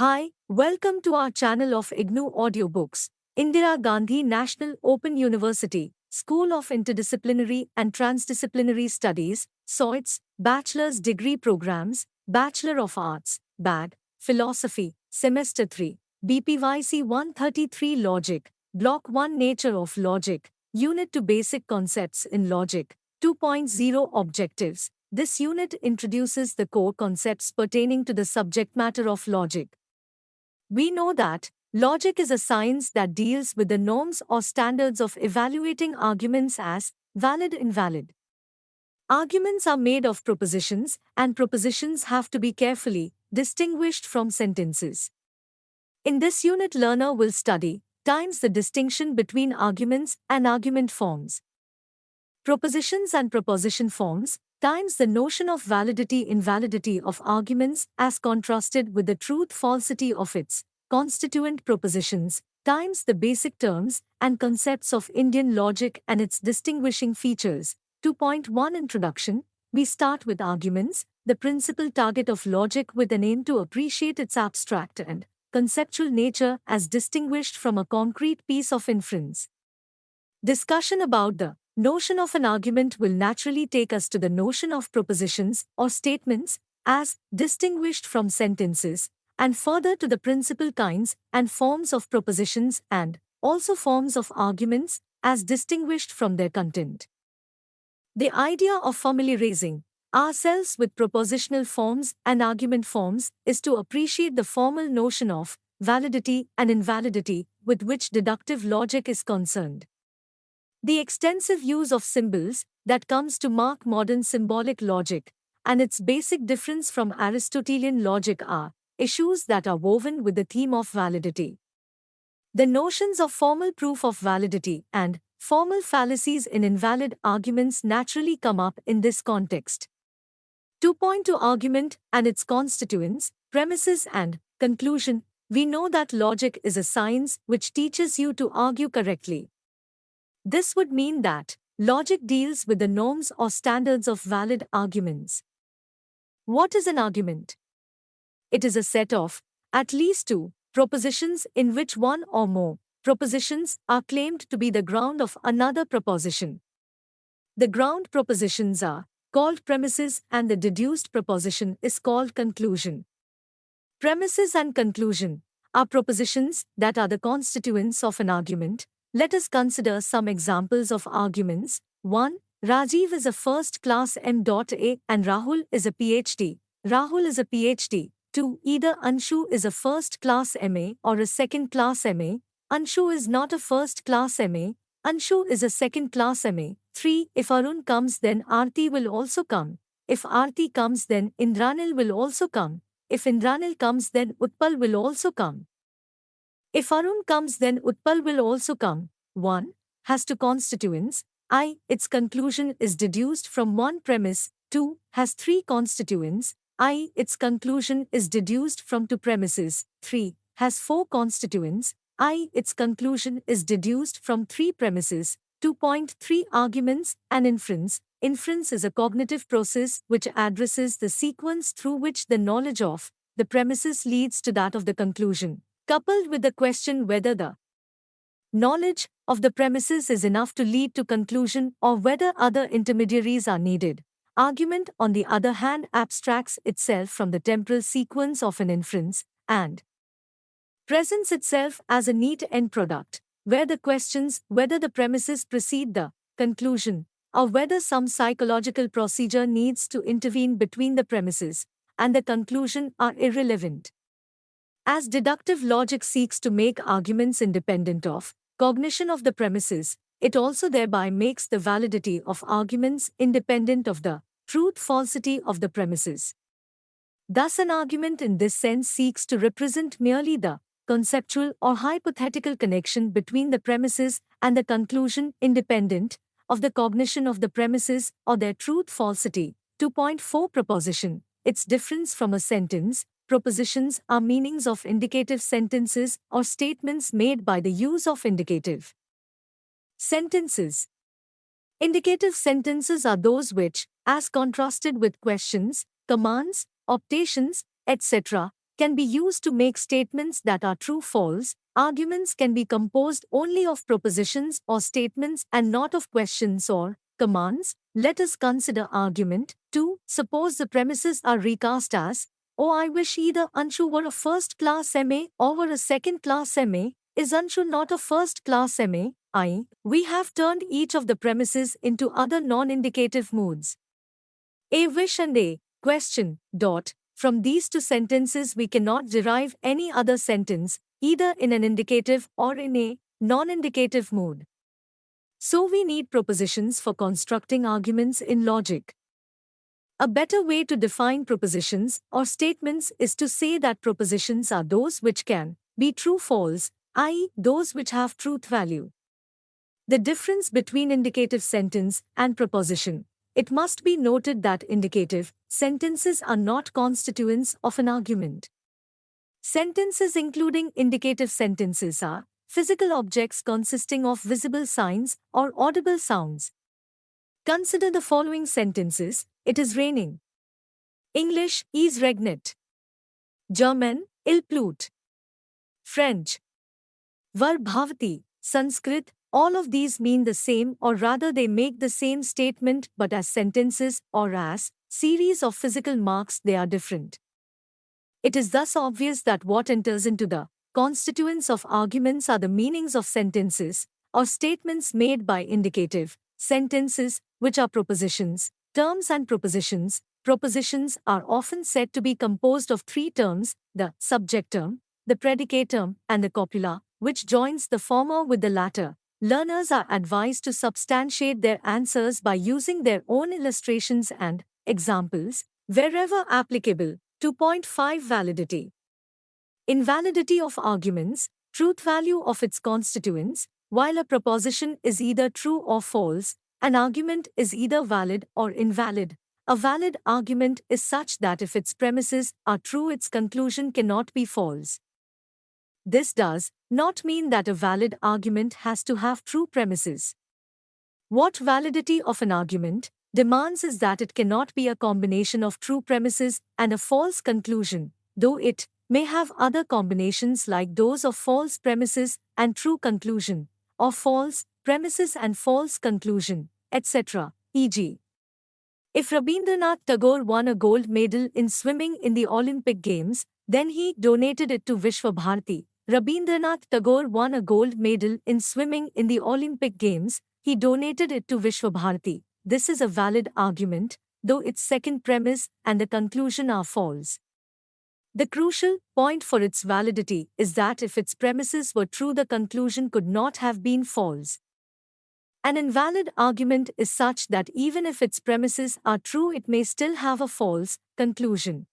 Hi, welcome to our channel of IGNOU Audiobooks, Indira Gandhi National Open University, School of Interdisciplinary and Trans-Disciplinary Studies, SOITS, Bachelor's Degree Programs, Bachelor of Arts, BAD, Philosophy, Semester 3, BPYC-133 Logic, Block-1 Nature of Logic, Unit-2 Basic Concepts in Logic, 2.0 Objectives. This unit introduces the core concepts pertaining to the subject matter of logic. We know that logic is a science that deals with the norms or standards of evaluating arguments as valid-invalid. Arguments are made of propositions, and propositions have to be carefully distinguished from sentences. In this unit, learner will study times the distinction between arguments and argument forms, propositions and proposition forms, times the notion of validity-invalidity of arguments as contrasted with the truth-falsity of its constituent propositions, times the basic terms and concepts of Indian logic and its distinguishing features. 2.1 Introduction. We start with arguments, the principal target of logic, with an aim to appreciate its abstract and conceptual nature as distinguished from a concrete piece of inference. Discussion about the notion of an argument will naturally take us to the notion of propositions or statements as distinguished from sentences, and further to the principal kinds and forms of propositions and also forms of arguments as distinguished from their content. The idea of familiarizing ourselves with propositional forms and argument forms is to appreciate the formal notion of validity and invalidity with which deductive logic is concerned. The extensive use of symbols that comes to mark modern symbolic logic and its basic difference from Aristotelian logic are issues that are woven with the theme of validity. The notions of formal proof of validity and formal fallacies in invalid arguments naturally come up in this context. 2.2 Argument and its constituents, premises and conclusion. We know that logic is a science which teaches you to argue correctly. This would mean that logic deals with the norms or standards of valid arguments. What is an argument? It is a set of at least two propositions in which one or more propositions are claimed to be the ground of another proposition. The ground propositions are called premises and the deduced proposition is called conclusion. Premises and conclusion are propositions that are the constituents of an argument. Let us consider some examples of arguments. 1. Rajiv is a first-class M.A. and Rahul is a PhD. Rahul is a PhD. 2. Either Anshu is a first-class MA or a second-class MA. Anshu is not a first-class MA. Anshu is a second-class MA. 3. If Arun comes, then Aarti will also come. If Aarti comes, then Indranil will also come. If Indranil comes, then Utpal will also come. If Arun comes, then Utpal will also come. 1. Has two constituents. I. Its conclusion is deduced from one premise. 2. Has three constituents. I. Its conclusion is deduced from two premises. 3. Has four constituents. I. Its conclusion is deduced from three premises. 2.3 Arguments and inference. Inference is a cognitive process which addresses the sequence through which the knowledge of the premises leads to that of the conclusion, coupled with the question whether the knowledge of the premises is enough to lead to conclusion or whether other intermediaries are needed. Argument, on the other hand, abstracts itself from the temporal sequence of an inference and presents itself as a neat end product, where the questions whether the premises precede the conclusion or whether some psychological procedure needs to intervene between the premises and the conclusion are irrelevant. As deductive logic seeks to make arguments independent of cognition of the premises, it also thereby makes the validity of arguments independent of the truth-falsity of the premises. Thus, an argument in this sense seeks to represent merely the conceptual or hypothetical connection between the premises and the conclusion independent of the cognition of the premises or their truth-falsity. 2.4 Proposition. Its difference from a sentence. Propositions are meanings of indicative sentences or statements made by the use of indicative sentences. Indicative sentences are those which, as contrasted with questions, commands, optations, etc., can be used to make statements that are true-false. Arguments can be composed only of propositions or statements and not of questions or commands. Let us consider argument 2. Suppose the premises are recast as, "Oh, I wish either Anshu were a first-class MA or were a second-class MA. Is Anshu not a first-class MA? We have turned each of the premises into other non-indicative moods. A wish and a question. From these two sentences we cannot derive any other sentence, either in an indicative or in a non-indicative mood. So we need propositions for constructing arguments in logic. A better way to define propositions or statements is to say that propositions are those which can be true-false, i.e., those which have truth value. The difference between indicative sentence and proposition. It must be noted that indicative sentences are not constituents of an argument. Sentences including indicative sentences are physical objects consisting of visible signs or audible sounds. Consider the following sentences. It is raining. English, is regnet. German, il pleut. French, var bhavati. Sanskrit. All of these mean the same, or rather they make the same statement, but as sentences or as series of physical marks they are different. It is thus obvious that what enters into the constituents of arguments are the meanings of sentences or statements made by indicative sentences, which are propositions. Terms and propositions. Propositions are often said to be composed of three terms: the subject term, the predicate term, and the copula, which joins the former with the latter. Learners are advised to substantiate their answers by using their own illustrations and examples, wherever applicable. 2.5 Validity. Invalidity of arguments, truth value of its constituents. While a proposition is either true or false, an argument is either valid or invalid. A valid argument is such that if its premises are true, its conclusion cannot be false. This does not mean that a valid argument has to have true premises. What validity of an argument demands is that it cannot be a combination of true premises and a false conclusion, though it may have other combinations like those of false premises and true conclusion, or false premises and false conclusion, etc. E.g., if Rabindranath Tagore won a gold medal in swimming in the Olympic Games, then he donated it to Vishwabharati. Rabindranath Tagore won a gold medal in swimming in the Olympic Games, he donated it to Vishwabharati. This is a valid argument, though its second premise and the conclusion are false. The crucial point for its validity is that if its premises were true, the conclusion could not have been false. An invalid argument is such that even if its premises are true, it may still have a false conclusion.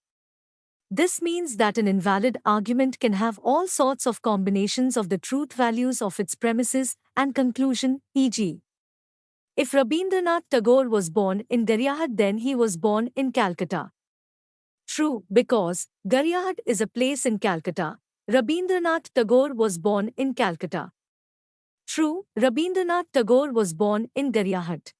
This means that an invalid argument can have all sorts of combinations of the truth values of its premises and conclusion, e.g., if Rabindranath Tagore was born in Garyahat, then he was born in Calcutta. True, because Garyahat is a place in Calcutta. Rabindranath Tagore was born in Calcutta. True, Rabindranath Tagore was born in Garyahat.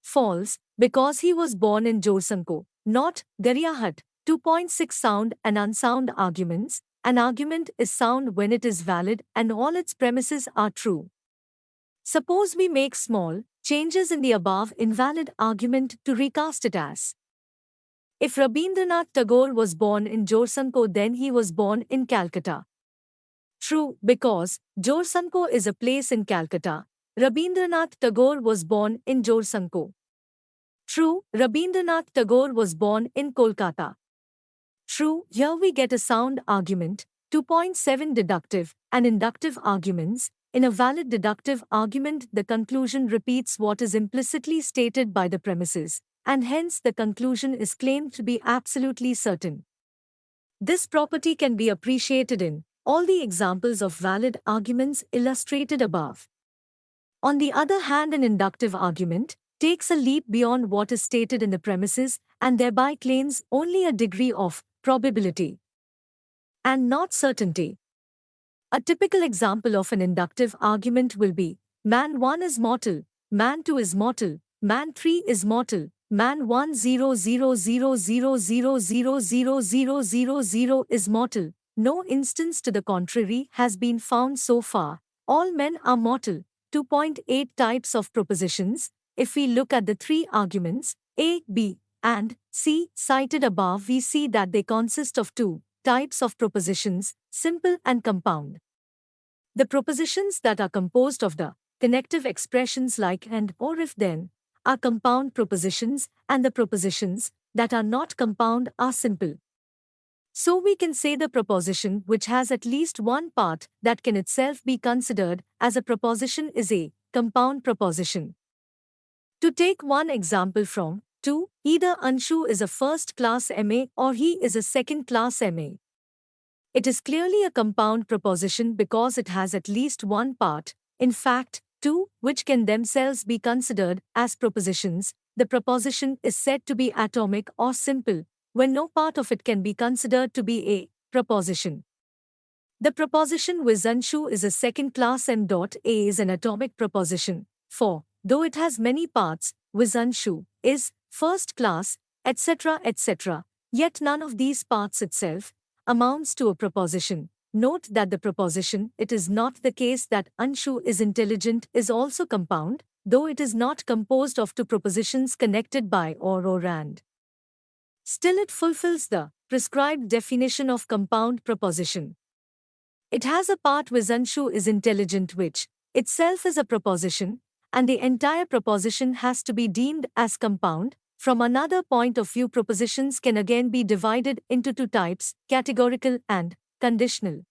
False, because he was born in Jorsanko, not Garyahat. 2.6 Sound and unsound arguments. An argument is sound when it is valid and all its premises are true. Suppose we make small changes in the above invalid argument to recast it as, if Rabindranath Tagore was born in Jorsanko, then he was born in Calcutta. True, because Jorsanko is a place in Calcutta. Rabindranath Tagore was born in Jorsanko. True, Rabindranath Tagore was born in Kolkata. True, here we get a sound argument. 2.7 Deductive and inductive arguments. In a valid deductive argument, the conclusion repeats what is implicitly stated by the premises, and hence the conclusion is claimed to be absolutely certain. This property can be appreciated in all the examples of valid arguments illustrated above. On the other hand, an inductive argument takes a leap beyond what is stated in the premises and thereby claims only a degree of probability and not certainty. A typical example of an inductive argument will be, man 1 is mortal, man 2 is mortal, man 3 is mortal, man 10000000000 is mortal. No instance to the contrary has been found so far. All men are mortal. 2.8 types of propositions. If we look at the three arguments, A, B, and C, cited above, we see that they consist of two types of propositions, simple and compound. The propositions that are composed of the connective expressions like and or if then are compound propositions, and the propositions that are not compound are simple. So we can say the proposition which has at least one part that can itself be considered as a proposition is a compound proposition. To take one example from 2, either Anshu is a first-class MA or he is a second-class MA. It is clearly a compound proposition because it has at least one part, in fact, two, which can themselves be considered as propositions. The proposition is said to be atomic or simple, when no part of it can be considered to be a proposition. The proposition Vizanshu is a second-class M.A is an atomic proposition, for, though it has many parts, Vizanshu is first class, etc., etc., yet none of these parts itself amounts to a proposition. Note that the proposition, it is not the case that Anshu is intelligent, is also compound, though it is not composed of two propositions connected by or and. Still it fulfills the prescribed definition of compound proposition. It has a part Vizanshu is intelligent which itself is a proposition, and the entire proposition has to be deemed as compound. From another point of view, propositions can again be divided into two types, categorical and conditional.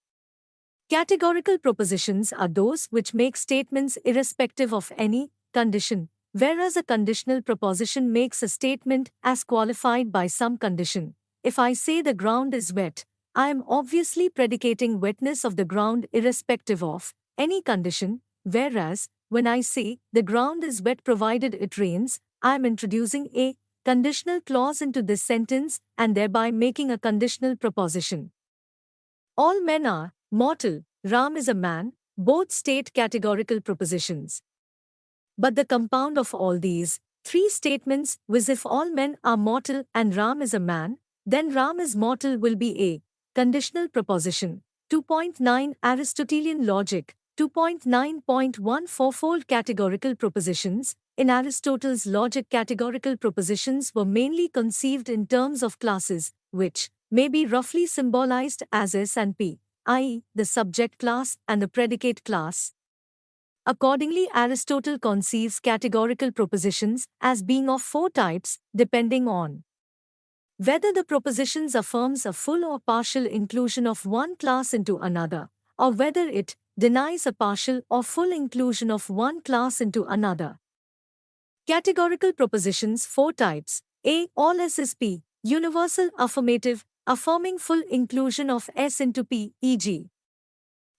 Categorical propositions are those which make statements irrespective of any condition, whereas a conditional proposition makes a statement as qualified by some condition. If I say the ground is wet, I am obviously predicating wetness of the ground irrespective of any condition, whereas when I say the ground is wet provided it rains, I am introducing a conditional clause into this sentence and thereby making a conditional proposition. All men are mortal, Ram is a man, both state categorical propositions. But the compound of all these three statements was if all men are mortal and Ram is a man, then Ram is mortal will be a conditional proposition. 2.9 Aristotelian logic. 2.9.1 Fourfold categorical propositions. In Aristotle's logic, categorical propositions were mainly conceived in terms of classes, which may be roughly symbolized as S and P, i.e., the subject class and the predicate class. Accordingly, Aristotle conceives categorical propositions as being of four types, depending on whether the propositions affirms a full or partial inclusion of one class into another, or whether it denies a partial or full inclusion of one class into another. Categorical propositions, four types. A. All S is P, universal affirmative, affirming full inclusion of S into P, e.g.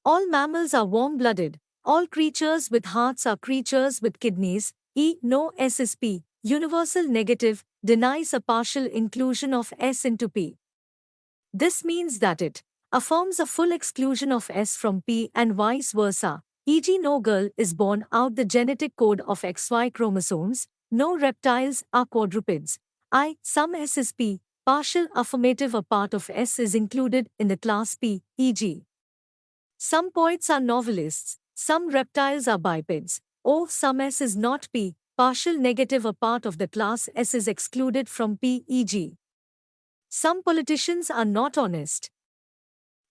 all mammals are warm-blooded, all creatures with hearts are creatures with kidneys, e. No S is P, universal negative, denies a partial inclusion of S into P. This means that it affirms a full exclusion of S from P and vice versa, e.g. no girl is born out the genetic code of XY chromosomes, no reptiles are quadrupeds. I. Some S is P, partial affirmative, a part of S is included in the class P, e.g. some poets are novelists, some reptiles are bipeds. O. Some S is not P, partial negative, a part of the class S is excluded from P, e.g. some politicians are not honest.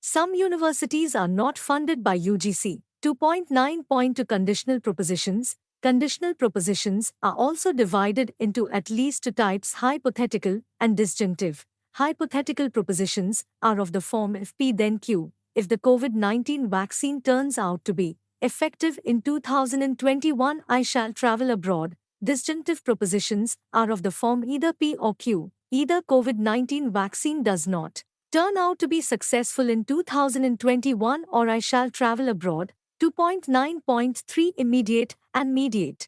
Some universities are not funded by UGC. 2.9.2 Conditional propositions. Conditional propositions are also divided into at least two types, hypothetical and disjunctive. Hypothetical propositions are of the form if P then Q. If the COVID-19 vaccine turns out to be effective in 2021, I shall travel abroad. Disjunctive propositions are of the form either P or Q. Either COVID-19 vaccine does not turn out to be successful in 2021 or I shall travel abroad. 2.9.3 Immediate and mediate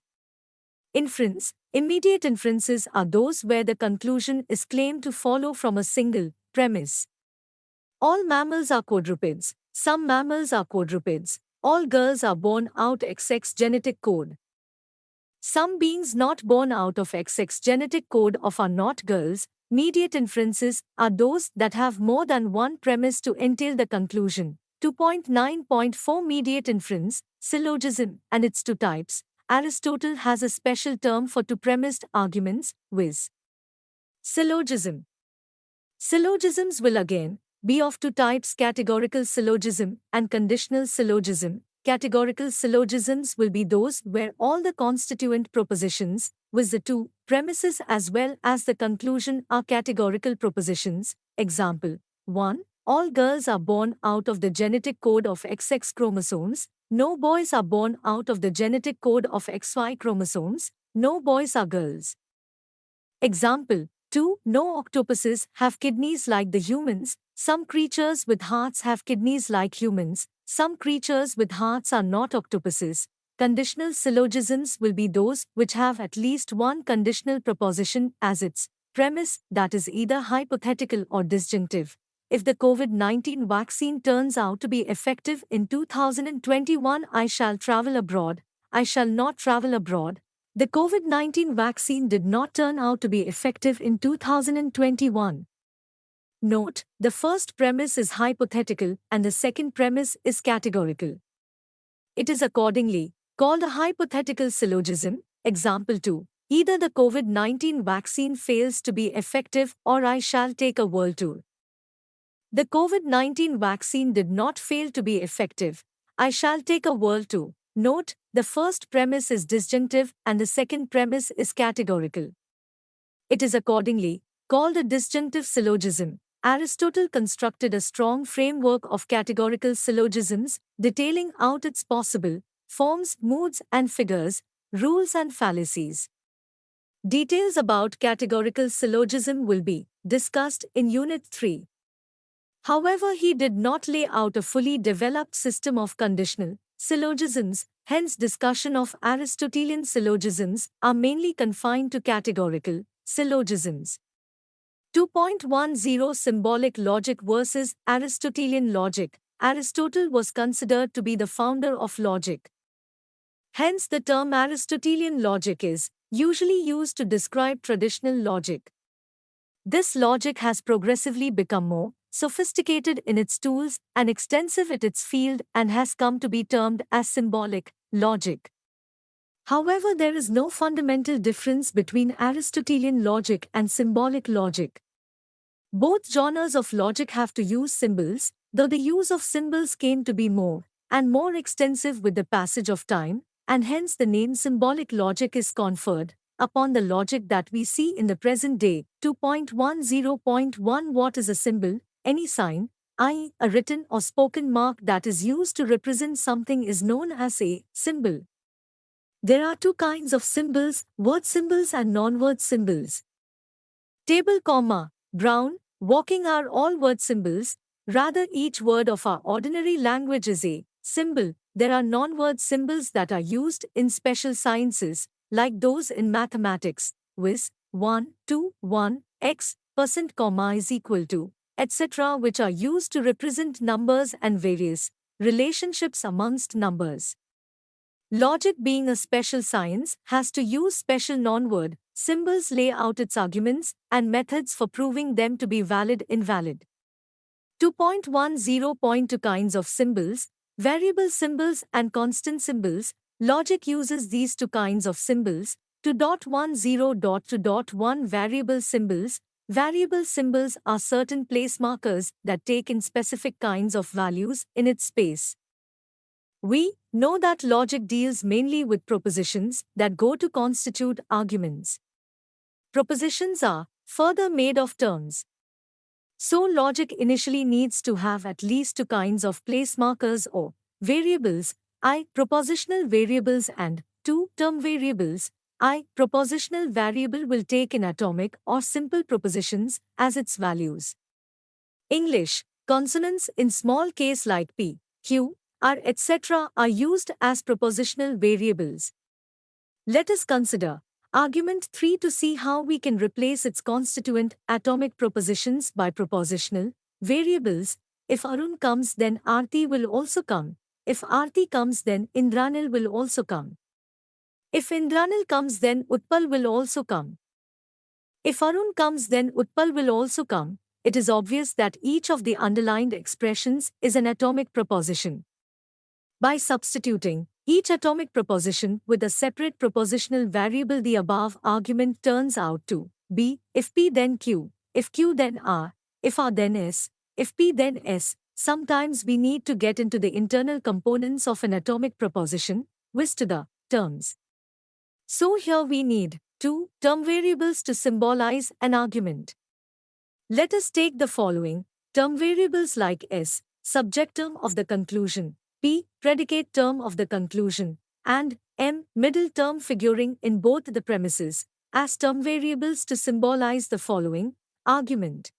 inference. Immediate inferences are those where the conclusion is claimed to follow from a single premise. All mammals are quadrupeds, some mammals are quadrupeds, all girls are born out XX genetic code. Some beings not born out of XX genetic code of are not girls. Mediate inferences are those that have more than one premise to entail the conclusion. 2.9.4 Mediate inference, syllogism, and its two types. Aristotle has a special term for two premised arguments, viz. Syllogism. Syllogisms will again be of two types: categorical syllogism and conditional syllogism. Categorical syllogisms will be those where all the constituent propositions, with the two premises as well as the conclusion, are categorical propositions. Example 1. All girls are born out of the genetic code of XX chromosomes. No boys are born out of the genetic code of XY chromosomes. No boys are girls. Example 2. No octopuses have kidneys like the humans. Some creatures with hearts have kidneys like humans. Some creatures with hearts are not octopuses. Conditional syllogisms will be those which have at least one conditional proposition as its premise that is either hypothetical or disjunctive. If the COVID-19 vaccine turns out to be effective in 2021, I shall travel abroad. I shall not travel abroad. The COVID-19 vaccine did not turn out to be effective in 2021. Note, the first premise is hypothetical and the second premise is categorical. It is accordingly called a hypothetical syllogism. Example 2. Either the COVID-19 vaccine fails to be effective or I shall take a world tour. The COVID-19 vaccine did not fail to be effective. I shall take a world tour. Note, the first premise is disjunctive and the second premise is categorical. It is accordingly called a disjunctive syllogism. Aristotle constructed a strong framework of categorical syllogisms, detailing out its possible forms, moods and figures, rules and fallacies. Details about categorical syllogism will be discussed in Unit 3. However, he did not lay out a fully developed system of conditional syllogisms, hence discussion of Aristotelian syllogisms are mainly confined to categorical syllogisms. 2.10 Symbolic logic versus Aristotelian logic. Aristotle was considered to be the founder of logic. Hence the term Aristotelian logic is usually used to describe traditional logic. This logic has progressively become more sophisticated in its tools and extensive in its field and has come to be termed as symbolic logic. However, there is no fundamental difference between Aristotelian logic and symbolic logic. Both genres of logic have to use symbols, though the use of symbols came to be more and more extensive with the passage of time, and hence the name symbolic logic is conferred upon the logic that we see in the present day. 2.10.1 What is a symbol? Any sign, i.e., a written or spoken mark that is used to represent something is known as a symbol. There are two kinds of symbols, word symbols and non-word symbols. Table, brown, walking are all word symbols. Rather, each word of our ordinary language is a symbol. There are non-word symbols that are used in special sciences, like those in mathematics, viz. 1, 2, 1, x, percent, is equal to, etc., which are used to represent numbers and various relationships amongst numbers. Logic, being a special science, has to use special non-word symbols, lay out its arguments and methods for proving them to be valid-invalid. 2.10.2 Kinds of symbols, variable symbols and constant symbols. Logic uses these two kinds of symbols. 2.10.2.1 Variable symbols. Variable symbols are certain place markers that take in specific kinds of values in its space. We know that logic deals mainly with propositions that go to constitute arguments. Propositions are further made of terms. So logic initially needs to have at least two kinds of place markers or variables, I. Propositional variables and 2. Term variables. I. Propositional variable will take in atomic or simple propositions as its values. English. Consonants in small case like P, Q, R, etc. are used as propositional variables. Let us consider Argument 3 to see how we can replace its constituent atomic propositions by propositional variables. If Arun comes, then Aarti will also come. If Aarti comes, then Indranil will also come. If Indranil comes, then Utpal will also come. If Arun comes, then Utpal will also come. It is obvious that each of the underlined expressions is an atomic proposition. By substituting each atomic proposition with a separate propositional variable, the above argument turns out to be if P then Q, if Q then R, if R then S, if P then S. Sometimes we need to get into the internal components of an atomic proposition, which to the terms. So here we need two term variables to symbolize an argument. Let us take the following term variables like S, subject term of the conclusion, P, predicate term of the conclusion, and M, middle term figuring in both the premises, as term variables to symbolize the following argument.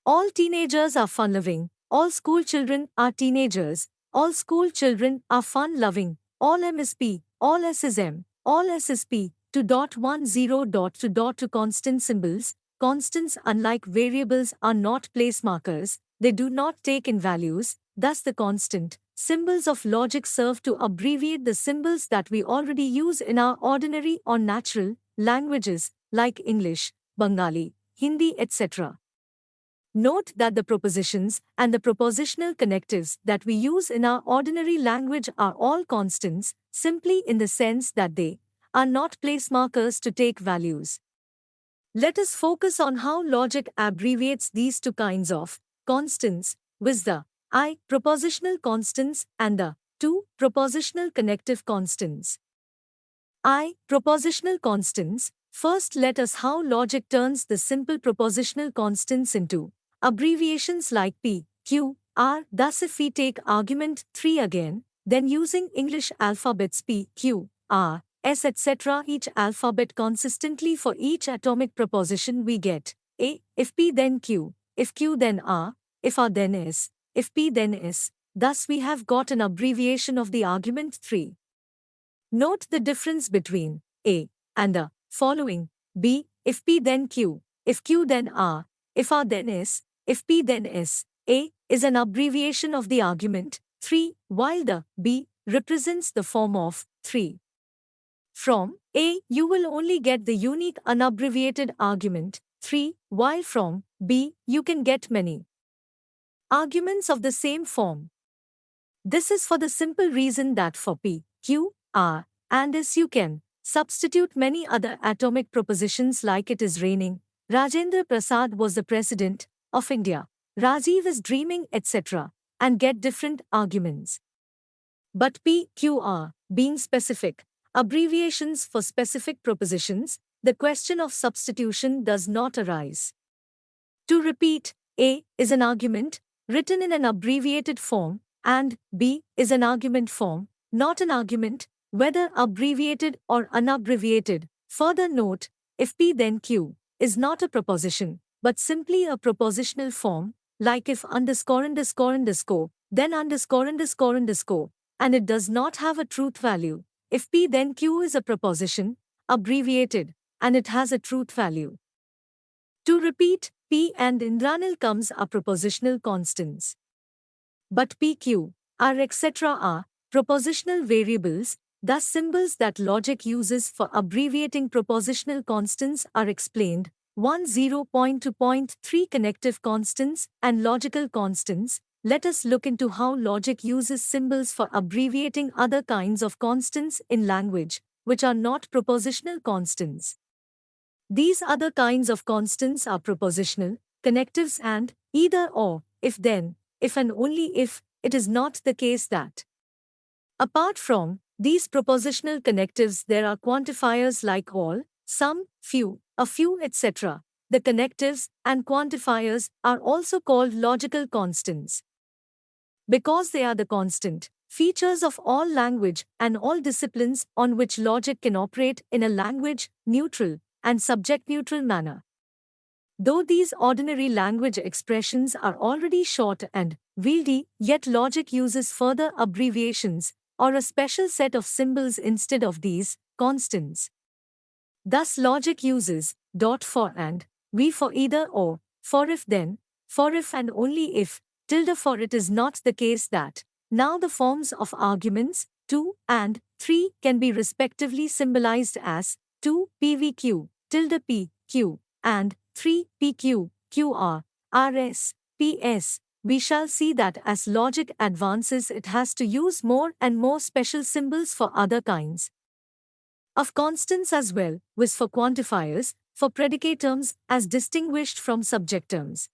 All teenagers are fun-loving, all school children are teenagers, all school children are fun-loving, all M is P, all S is M, all S is P, 2.10.2.2 constant symbols. Constants, unlike variables, are not place markers, they do not take in values, thus the constant symbols of logic serve to abbreviate the symbols that we already use in our ordinary or natural languages like English, Bengali, Hindi, etc. Note that the propositions and the propositional connectives that we use in our ordinary language are all constants, simply in the sense that they are not place markers to take values. Let us focus on how logic abbreviates these two kinds of constants, with the I propositional constants and the two propositional connective constants. I propositional constants. First, let us how logic turns the simple propositional constants into abbreviations like P, Q, R. Thus, if we take argument 3 again, then using English alphabets P, Q, R, S, etc., each alphabet consistently for each atomic proposition, we get A, if P then Q, if Q then R, if R then S, if P then S. Thus we have got an abbreviation of the argument 3. Note the difference between A and the following B, if P then Q, if Q then R, if R then S, if P then S. A is an abbreviation of the argument 3, while the B represents the form of 3. From A, you will only get the unique unabbreviated argument 3, while from B, you can get many arguments of the same form. This is for the simple reason that for P, Q, R, and S you can substitute many other atomic propositions like it is raining, Rajendra Prasad was the President of India, Rajiv is dreaming, etc., and get different arguments. But P, Q, R, being specific abbreviations for specific propositions, the question of substitution does not arise. To repeat, A is an argument written in an abbreviated form, and B is an argument form, not an argument, whether abbreviated or unabbreviated. Further note, if P then Q is not a proposition, but simply a propositional form, like if underscore underscore underscore, then underscore underscore underscore, and it does not have a truth value. If P then Q is a proposition, abbreviated, and it has a truth value. To repeat, P and Indranil comes are propositional constants. But P, Q, R, etc. are propositional variables, thus symbols that logic uses for abbreviating propositional constants are explained. 10.2.3 Connective constants and logical constants. Let us look into how logic uses symbols for abbreviating other kinds of constants in language, which are not propositional constants. These other kinds of constants are propositional, connectives, and either or, if then, if and only if, it is not the case that. Apart from these propositional connectives, there are quantifiers like all, some, few, a few, etc. The connectives and quantifiers are also called logical constants. Because they are the constant features of all language and all disciplines on which logic can operate in a language-neutral and subject-neutral manner. Though these ordinary language expressions are already short and wieldy, yet logic uses further abbreviations or a special set of symbols instead of these constants. Thus logic uses dot for and, we for either or, for if then, for if and only if, tilde for it is not the case that. Now the forms of arguments 2 and 3 can be respectively symbolized as 2 PVQ, tilde PQ, and 3 PQ, QR, RS, PS. We shall see that as logic advances, it has to use more and more special symbols for other kinds of constants as well, with for quantifiers, for predicate terms as distinguished from subject terms.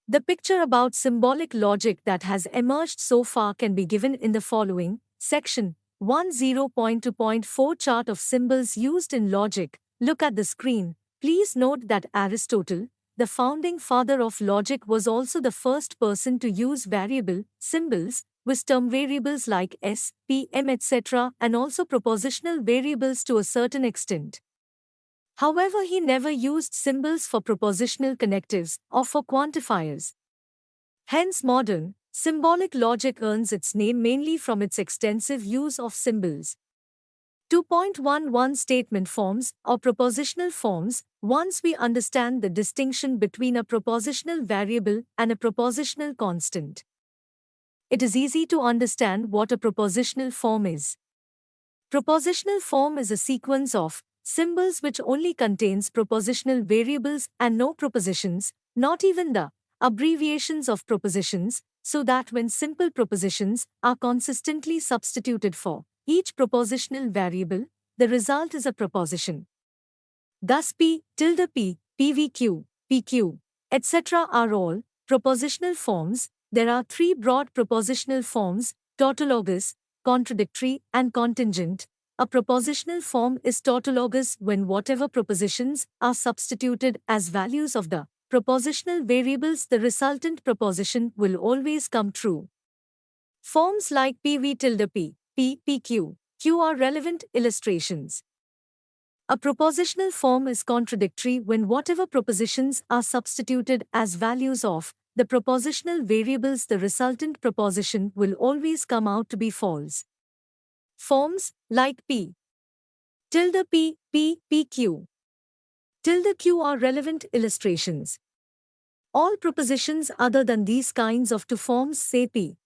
The picture about symbolic logic that has emerged so far can be given in the following section 10.2.4 chart of symbols used in logic. Look at the screen. Please note that Aristotle, the founding father of logic, was also the first person to use variable symbols with term variables like S, P, M, etc., and also propositional variables to a certain extent. However, he never used symbols for propositional connectives or for quantifiers. Hence, modern, symbolic logic earns its name mainly from its extensive use of symbols. 2.11 Statement forms or propositional forms. Once we understand the distinction between a propositional variable and a propositional constant, it is easy to understand what a propositional form is. Propositional form is a sequence of symbols which only contains propositional variables and no propositions, not even the abbreviations of propositions, so that when simple propositions are consistently substituted for each propositional variable, the result is a proposition. Thus P, tilde P, PVQ, PQ, etc. are all propositional forms. There are three broad propositional forms: tautologous, contradictory, and contingent. A propositional form is tautologous when whatever propositions are substituted as values of the propositional variables, the resultant proposition will always come true. Forms like PV tilde P, P, PQ, Q are relevant illustrations. A propositional form is contradictory when whatever propositions are substituted as values of the propositional variables, the resultant proposition will always come out to be false. Forms like P, tilde P, P, PQ, tilde Q are relevant illustrations. All propositions other than these kinds of two forms, say P,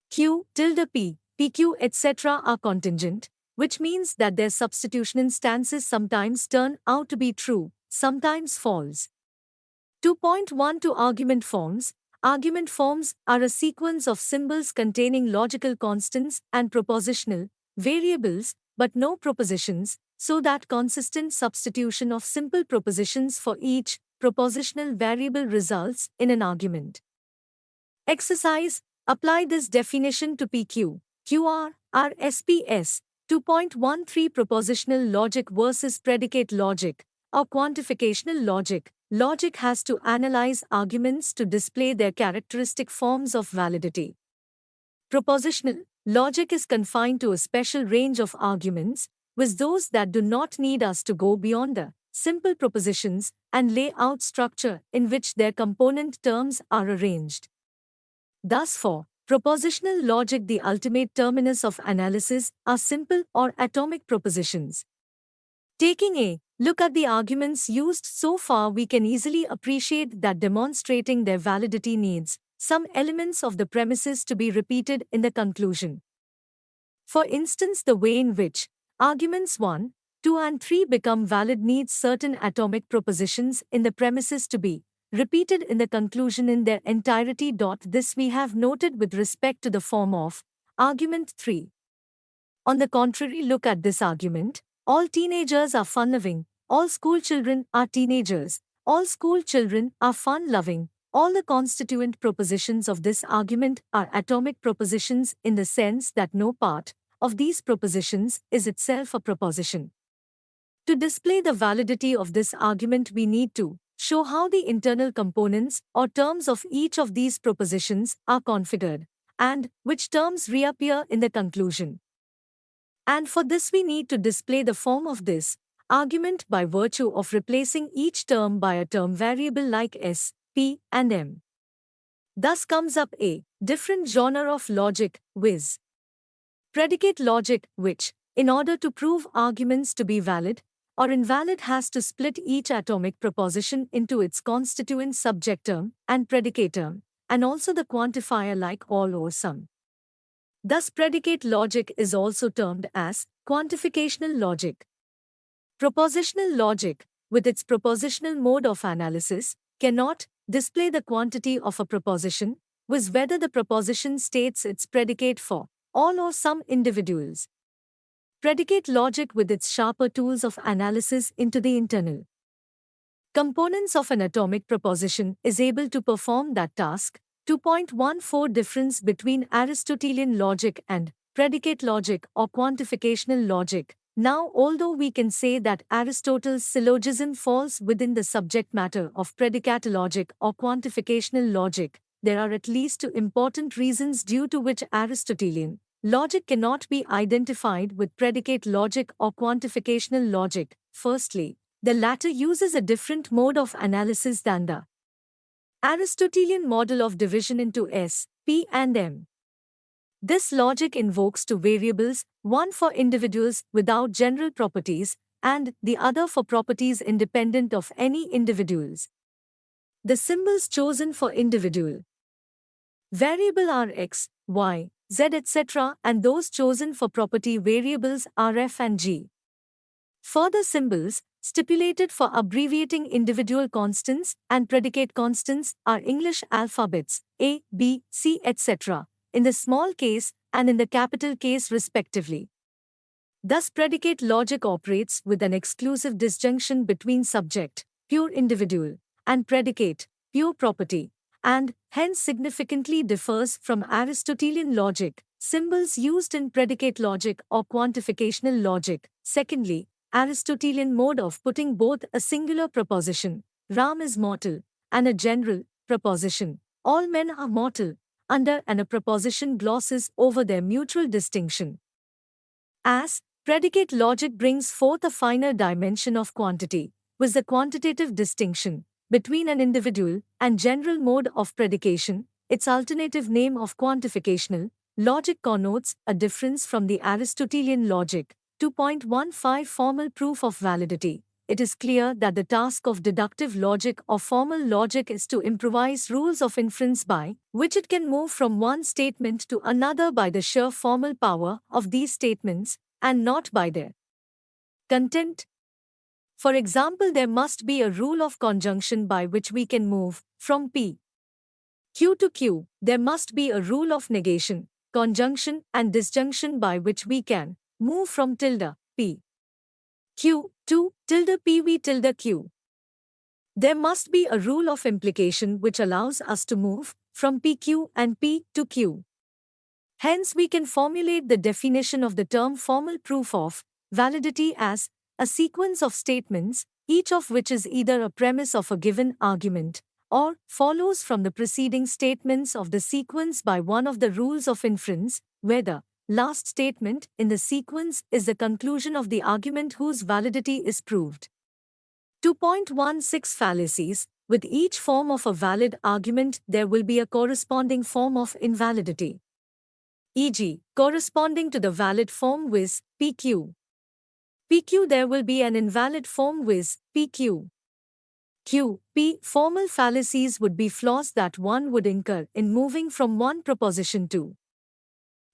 Q, tilde P, PQ, etc., are contingent, which means that their substitution instances sometimes turn out to be true, sometimes false. 2.12 Argument forms. Argument forms are a sequence of symbols containing logical constants and propositional variables, but no propositions, so that consistent substitution of simple propositions for each propositional variable results in an argument. Exercise. Apply this definition to PQ, QR, RSPS. 2.13 Propositional logic versus predicate logic or quantificational logic. Logic has to analyze arguments to display their characteristic forms of validity. Propositional logic is confined to a special range of arguments, with those that do not need us to go beyond the simple propositions and lay out structure in which their component terms are arranged. Thus, for propositional logic, the ultimate terminus of analysis are simple or atomic propositions. Taking a look at the arguments used so far, we can easily appreciate that demonstrating their validity needs some elements of the premises to be repeated in the conclusion. For instance, the way in which arguments 1, 2, and 3 become valid needs certain atomic propositions in the premises to be repeated in the conclusion in their entirety. This we have noted with respect to the form of argument 3. On the contrary, look at this argument. All teenagers are fun-loving. All school children are teenagers. All school children are fun-loving. All the constituent propositions of this argument are atomic propositions in the sense that no part of these propositions is itself a proposition. To display the validity of this argument, we need to show how the internal components or terms of each of these propositions are configured, and which terms reappear in the conclusion. And for this we need to display the form of this argument by virtue of replacing each term by a term variable like S, P, and M. Thus comes up a different genre of logic, viz. predicate logic, which, in order to prove arguments to be valid or invalid, has to split each atomic proposition into its constituent subject term and predicate term, and also the quantifier like all or some. Thus, predicate logic is also termed as quantificational logic. Propositional logic, with its propositional mode of analysis, cannot display the quantity of a proposition, with whether the proposition states its predicate for all or some individuals. Predicate logic with its sharper tools of analysis into the internal components of an atomic proposition is able to perform that task. 2.14 Difference between Aristotelian logic and predicate logic or quantificational logic. Now, although we can say that Aristotle's syllogism falls within the subject matter of predicate logic or quantificational logic, there are at least two important reasons due to which Aristotelian logic cannot be identified with predicate logic or quantificational logic. Firstly, the latter uses a different mode of analysis than the Aristotelian model of division into S, P and M. This logic invokes two variables, one for individuals without general properties, and the other for properties independent of any individuals. The symbols chosen for individual variable are x, y, z etc. and those chosen for property variables are f and g. Further symbols, stipulated for abbreviating individual constants and predicate constants, are English alphabets, A, B, C etc., in the small case and in the capital case respectively. Thus predicate logic operates with an exclusive disjunction between subject, pure individual, and predicate, pure property, and hence significantly differs from Aristotelian logic, symbols used in predicate logic or quantificational logic. Secondly, Aristotelian mode of putting both a singular proposition, Ram is mortal, and a general proposition, all men are mortal, under and a proposition glosses over their mutual distinction. As predicate logic brings forth a finer dimension of quantity, with the quantitative distinction between an individual and general mode of predication, its alternative name of quantificational logic connotes a difference from the Aristotelian logic. 2.15 Formal proof of validity. It is clear that the task of deductive logic or formal logic is to improvise rules of inference by which it can move from one statement to another by the sheer formal power of these statements and not by their content. For example, there must be a rule of conjunction by which we can move from P, Q to Q. There must be a rule of negation, conjunction and disjunction by which we can move from tilde P, Q to tilde P V tilde Q. There must be a rule of implication which allows us to move from PQ and P to Q. Hence we can formulate the definition of the term formal proof of validity as a sequence of statements, each of which is either a premise of a given argument or follows from the preceding statements of the sequence by one of the rules of inference, where the last statement in the sequence is the conclusion of the argument whose validity is proved. 2.16 Fallacies. With each form of a valid argument, there will be a corresponding form of invalidity. E.g., corresponding to the valid form with PQ. PQ, there will be an invalid form with PQ. Q, P. Formal fallacies would be flaws that one would incur in moving from one proposition to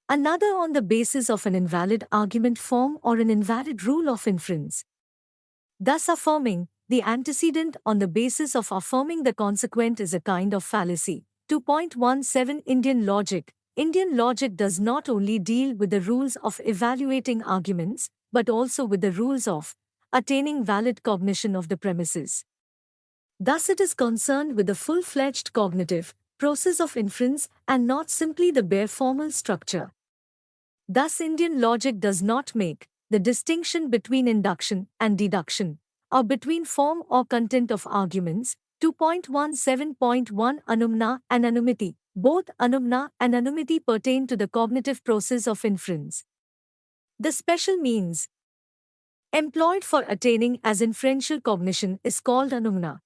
another on the basis of an invalid argument form or an invalid rule of inference. Thus affirming the antecedent on the basis of affirming the consequent is a kind of fallacy. 2.17 Indian logic. Indian logic does not only deal with the rules of evaluating arguments, but also with the rules of attaining valid cognition of the premises. Thus it is concerned with the full-fledged cognitive process of inference and not simply the bare formal structure. Thus Indian logic does not make the distinction between induction and deduction, or between form or content of arguments. 2.17.1 Anumna and anumity. Both anumna and anumity pertain to the cognitive process of inference. The special means employed for attaining as inferential cognition is called anumna.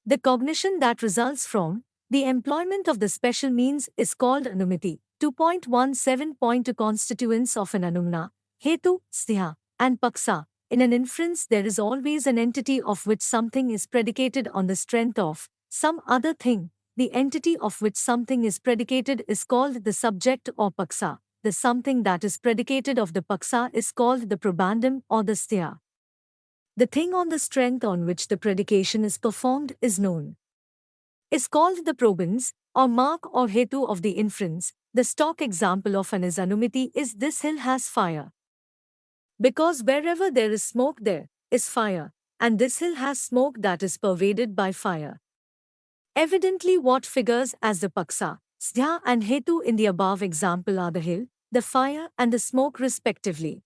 The cognition that results from the employment of the special means is called anumity. 2.17.2 Constituents of an anumna. Hetu, sthya, and paksa. In an inference, there is always an entity of which something is predicated on the strength of some other thing. the entity of which something is predicated is called the subject or paksa. The something that is predicated of the paksa is called the probandum or the sthya. The thing on the strength on which the predication is performed is called the probans, or mark or hetu of the inference. The stock example of an is anumiti is this hill has fire. Because wherever there is smoke there is fire, and this hill has smoke that is pervaded by fire. Evidently what figures as the paksa, sthya and hetu in the above example are the hill, the fire and the smoke respectively.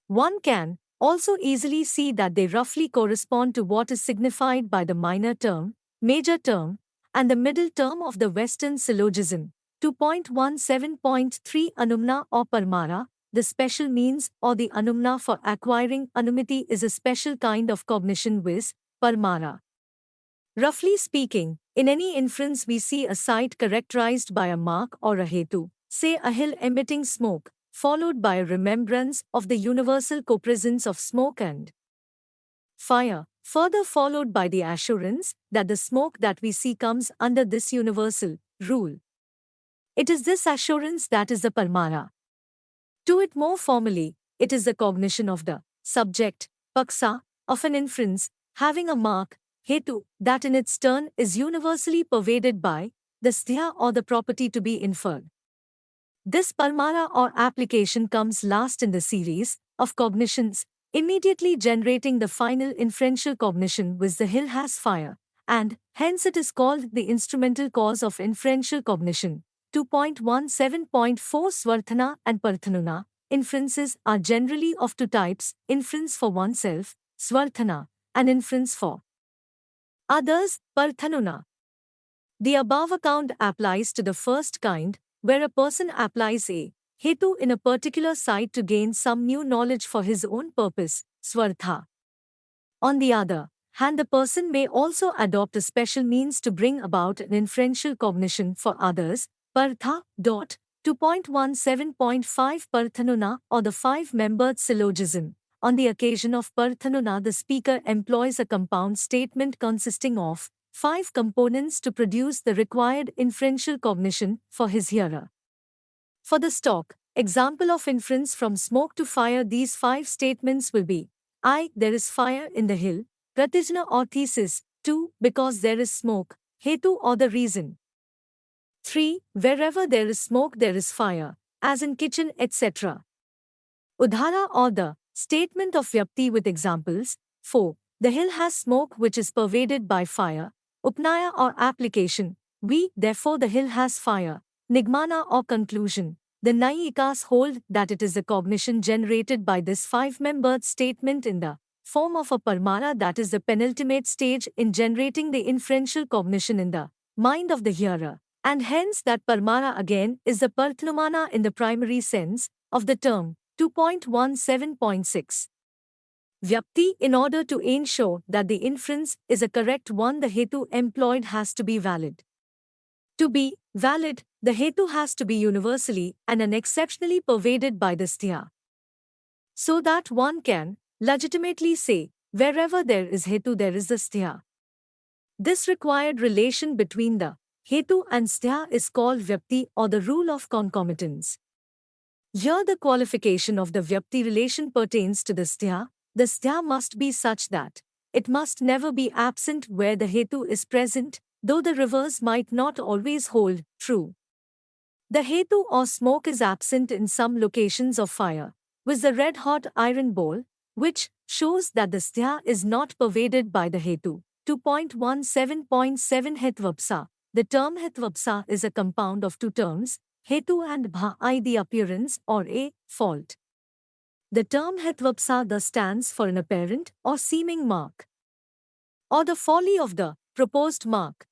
One can also easily see that they roughly correspond to what is signified by the minor term, major term, and the middle term of the Western syllogism. 2.17.3 Anumna or Parmara, the special means or the anumna for acquiring anumiti is a special kind of cognition viz. Parmara. Roughly speaking, in any inference we see a sight characterized by a mark or a hetu, say a hill emitting smoke, followed by a remembrance of the universal copresence of smoke and fire, further followed by the assurance that the smoke that we see comes under this universal rule. It is this assurance that is the Parmara. To it more formally, it is the cognition of the subject, paksa, of an inference, having a mark, hetu, that in its turn is universally pervaded by the sthya or the property to be inferred. This Parmara or application comes last in the series of cognitions, immediately generating the final inferential cognition which the hill has fire, and hence it is called the instrumental cause of inferential cognition. 2.17.4 Swarthana and Parthanuna. Inferences are generally of two types, inference for oneself, Swarthana, and inference for others, Parthanuna. The above account applies to the first kind, where a person applies a hetu in a particular site to gain some new knowledge for his own purpose, Swartha. On the other hand, the person may also adopt a special means to bring about an inferential cognition for others, Partha. 2.17.5 Parthanuna or the five-membered syllogism. On the occasion of Parthanuna, the speaker employs a compound statement consisting of five components to produce the required inferential cognition for his hearer. For the stock example of inference from smoke to fire, these five statements will be: I, there is fire in the hill, pratijna or thesis; 2, because there is smoke, hetu or the reason; 3, wherever there is smoke there is fire, as in kitchen, etc. Udhara or the statement of Vyapti with examples. 4, the hill has smoke which is pervaded by fire. Upnaya or application. We, therefore the hill has fire. Nigmana or conclusion. The Naiyikas hold that it is the cognition generated by this five-membered statement in the form of a Parmara that is the penultimate stage in generating the inferential cognition in the mind of the hearer, and hence that Parmara again is the Parthanumana in the primary sense of the term. 2.17.6 Vyapti. In order to ensure that the inference is a correct one, the hetu employed has to be valid. To be valid, the hetu has to be universally and unexceptionally pervaded by the sthya, so that one can legitimately say, wherever there is hetu there is the sthya. This required relation between the hetu and sthya is called vyapti or the rule of concomitance. Here the qualification of the vyapti relation pertains to the sthya. The sthya must be such that it must never be absent where the hetu is present, though the reverse might not always hold true. The hetu or smoke is absent in some locations of fire, with the red-hot iron bowl, which shows that the sthya is not pervaded by the hetu. 2.17.7 Hetvapsa. The term hetvapsa is a compound of two terms, hetu and bha, I, the appearance or a fault. The term hetvapsa thus stands for an apparent or seeming mark, or the folly of the proposed mark.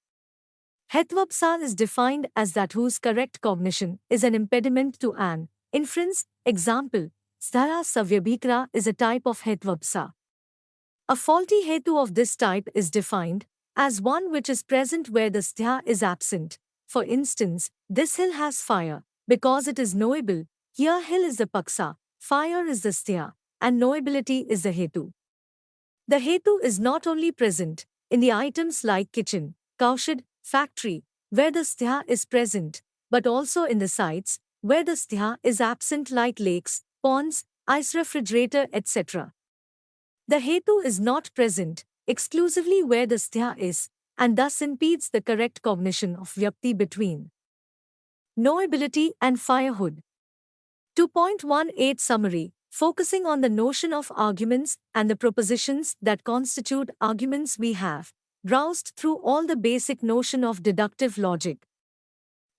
Hetvapsa is defined as that whose correct cognition is an impediment to an inference. Example, sthara savyabhikra is a type of hetvapsa. A faulty hetu of this type is defined as one which is present where the sthya is absent. For instance, this hill has fire, because it is knowable. Here hill is the paksa, fire is the sthya, and knowability is the hetu. The hetu is not only present in the items like kitchen, cowshed, factory, where the sthya is present, but also in the sites, where the sthya is absent like lakes, ponds, ice refrigerator, etc. The hetu is not present exclusively where the sthya is, and thus impedes the correct cognition of vyapti between knowability and firehood. 2.18 Summary, focusing on the notion of arguments and the propositions that constitute arguments, we have browsed through all the basic notion of deductive logic.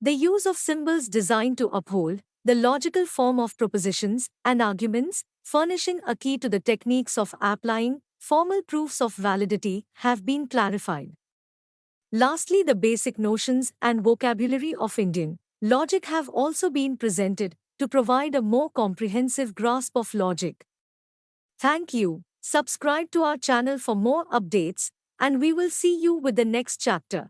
The use of symbols designed to uphold the logical form of propositions and arguments, furnishing a key to the techniques of applying formal proofs of validity, have been clarified. Lastly, the basic notions and vocabulary of Indian logic have also been presented to provide a more comprehensive grasp of logic. Thank you. Subscribe to our channel for more updates, and we will see you with the next chapter.